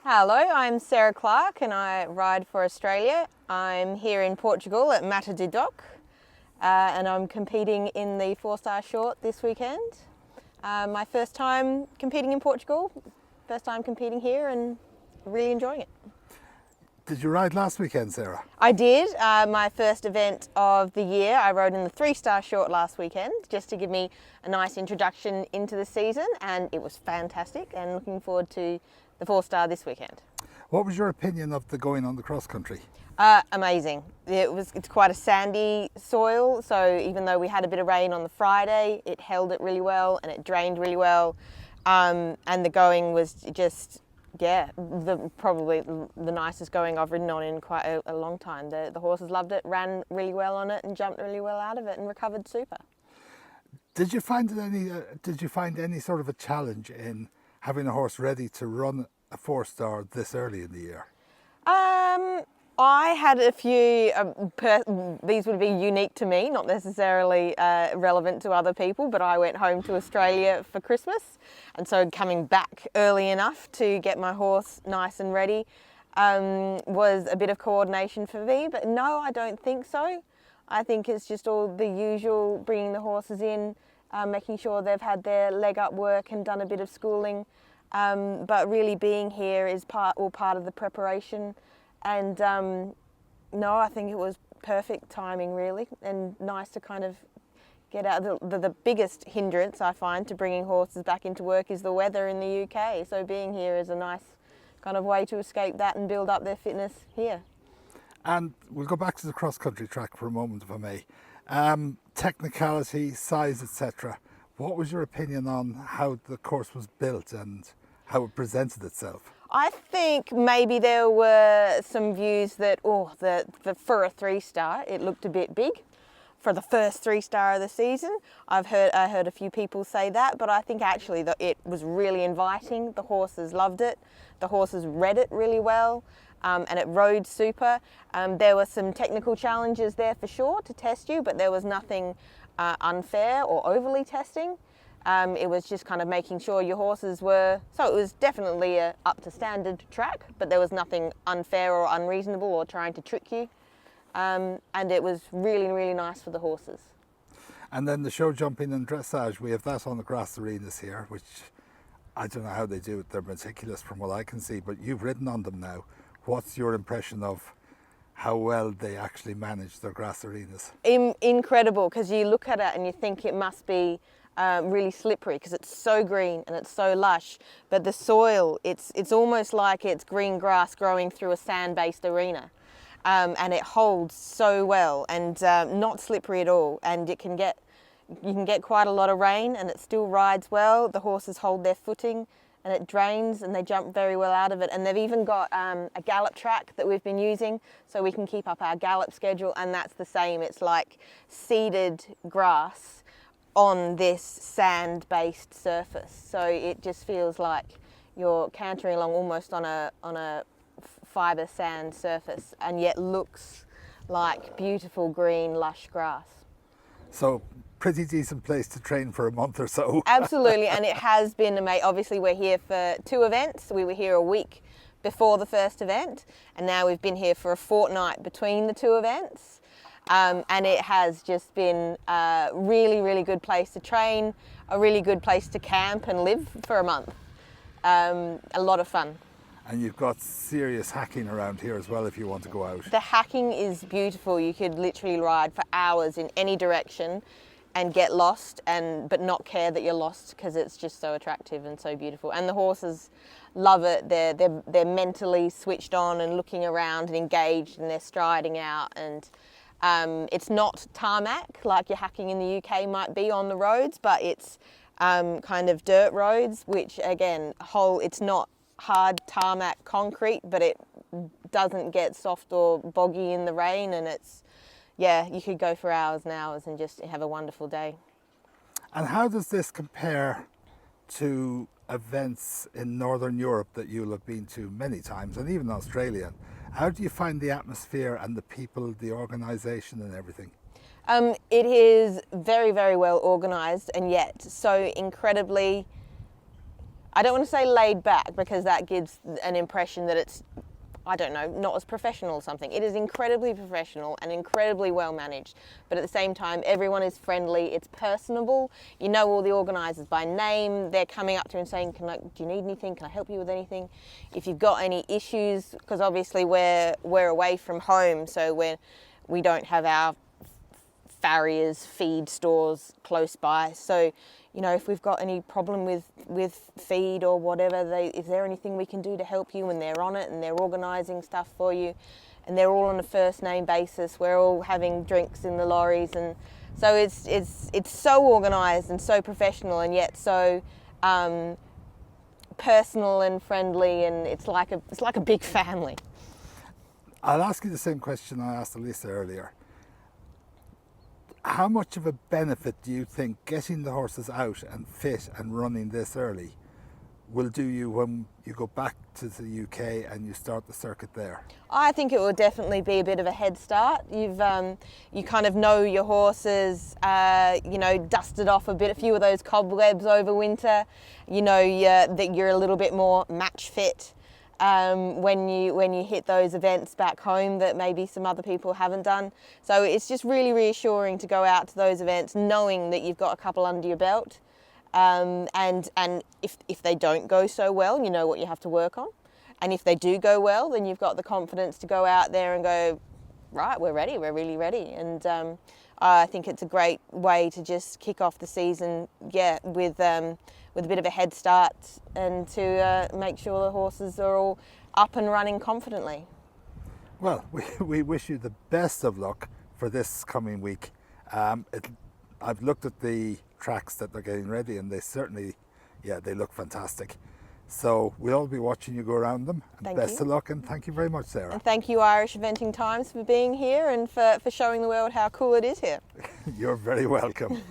Hello, I'm Sarah Clark and I ride for Australia. I'm here in Portugal at Mata de Duque and I'm competing in the 4-star short this weekend. My first time competing in Portugal, first time competing here and really enjoying it. Did you ride last weekend, Sarah? I did. My first event of the year. I rode in the 3-star short last weekend just to give me a nice introduction into the season, and it was fantastic and looking forward to the 4-star this weekend. What was your opinion of the going on the cross country? Amazing. It's quite a sandy soil, so even though we had a bit of rain on the Friday, it held it really well and it drained really well, and the going was just probably the nicest going I've ridden on in quite a long time. The horses loved it, ran really well on it and jumped really well out of it and recovered super. Did you find any sort of a challenge in having a horse ready to run a 4-star this early in the year? I had a few, these would be unique to me, not necessarily relevant to other people, but I went home to Australia for Christmas, and so coming back early enough to get my horse nice and ready was a bit of coordination for me, but no, I don't think so. I think it's just all the usual, bringing the horses in, making sure they've had their leg up work and done a bit of schooling, but really being here is all part of the preparation. And no, I think it was perfect timing really, and nice to kind of get out. The biggest hindrance I find to bringing horses back into work is the weather in the UK. So being here is a nice kind of way to escape that and build up their fitness here. And we'll go back to the cross country track for a moment, if I may. Technicality, size, etc. What was your opinion on how the course was built and how it presented itself? I think maybe there were some views that, for a 3-star, it looked a bit big for the first 3-star of the season. I heard a few people say that, but I think actually that it was really inviting. The horses loved it. The horses read it really well, and it rode super. There were some technical challenges there for sure to test you, but there was nothing unfair or overly testing. It was just kind of making sure your horses were, so it was definitely a up to standard track, but there was nothing unfair or unreasonable or trying to trick you. And it was really, really nice for the horses. And then the show jumping and dressage, we have that on the grass arenas here, which I don't know how they do it. They're meticulous from what I can see, but you've ridden on them now. What's your impression of how well they actually manage their grass arenas? Incredible, because you look at it and you think it must be really slippery because it's so green and it's so lush, but the soil, it's almost like it's green grass growing through a sand-based arena, and it holds so well and not slippery at all, and you can get quite a lot of rain and it still rides well. The horses hold their footing and it drains and they jump very well out of it, and they've even got a gallop track that we've been using so we can keep up our gallop schedule, and that's the same. It's like seeded grass on this sand-based surface, so it just feels like you're cantering along almost on a fibre sand surface, and yet looks like beautiful green lush grass. So pretty decent place to train for a month or so. Absolutely, and it has been amazing. Obviously we're here for 2 events. We were here a week before the first event, and now we've been here for a fortnight between the 2 events. And it has just been a really, really good place to train, a really good place to camp and live for a month. A lot of fun. And you've got serious hacking around here as well if you want to go out. The hacking is beautiful. You could literally ride for hours in any direction and get lost, but not care that you're lost, because it's just so attractive and so beautiful. And the horses love it. They're mentally switched on and looking around and engaged, and they're striding out, and it's not tarmac like your hacking in the UK might be on the roads, but it's kind of dirt roads, which again, it's not hard tarmac concrete, but it doesn't get soft or boggy in the rain, and you could go for hours and hours and just have a wonderful day. And how does this compare to events in Northern Europe that you'll have been to many times, and even Australia? How do you find the atmosphere and the people, the organisation and everything? It is very, very well organised, and yet so incredibly I don't want to say laid back, because that gives an impression that it's, I don't know, not as professional or something. It is incredibly professional and incredibly well managed, but at the same time, everyone is friendly, it's personable. You know all the organisers by name. They're coming up to you and saying, do you need anything? Can I help you with anything? If you've got any issues, because obviously we're away from home, so we don't have our farriers, feed stores close by. So, you know, if we've got any problem with feed or whatever, is there anything we can do to help you? And they're on it, and they're organising stuff for you, and they're all on a first name basis. We're all having drinks in the lorries, and so it's so organised and so professional, and yet so personal and friendly, and it's like a big family. I'll ask you the same question I asked Elisa earlier. How much of a benefit do you think getting the horses out and fit and running this early will do you when you go back to the UK and you start the circuit there? I think it will definitely be a bit of a head start. You kind of know your horses, you know, dusted off a few of those cobwebs over winter. You know that you're a little bit more match fit when you hit those events back home that maybe some other people haven't done. So it's just really reassuring to go out to those events knowing that you've got a couple under your belt, and if they don't go so well, you know what you have to work on, and if they do go well, then you've got the confidence to go out there and go, right, we're ready, we're really ready. And I think it's a great way to just kick off the season, with a bit of a head start, and to make sure the horses are all up and running confidently. Well, we wish you the best of luck for this coming week. I've looked at the tracks that they're getting ready, and they certainly, they look fantastic. So we'll all be watching you go around them. Best of luck, and thank you very much, Sarah. And thank you, Irish Eventing Times, for being here and for showing the world how cool it is here. You're very welcome.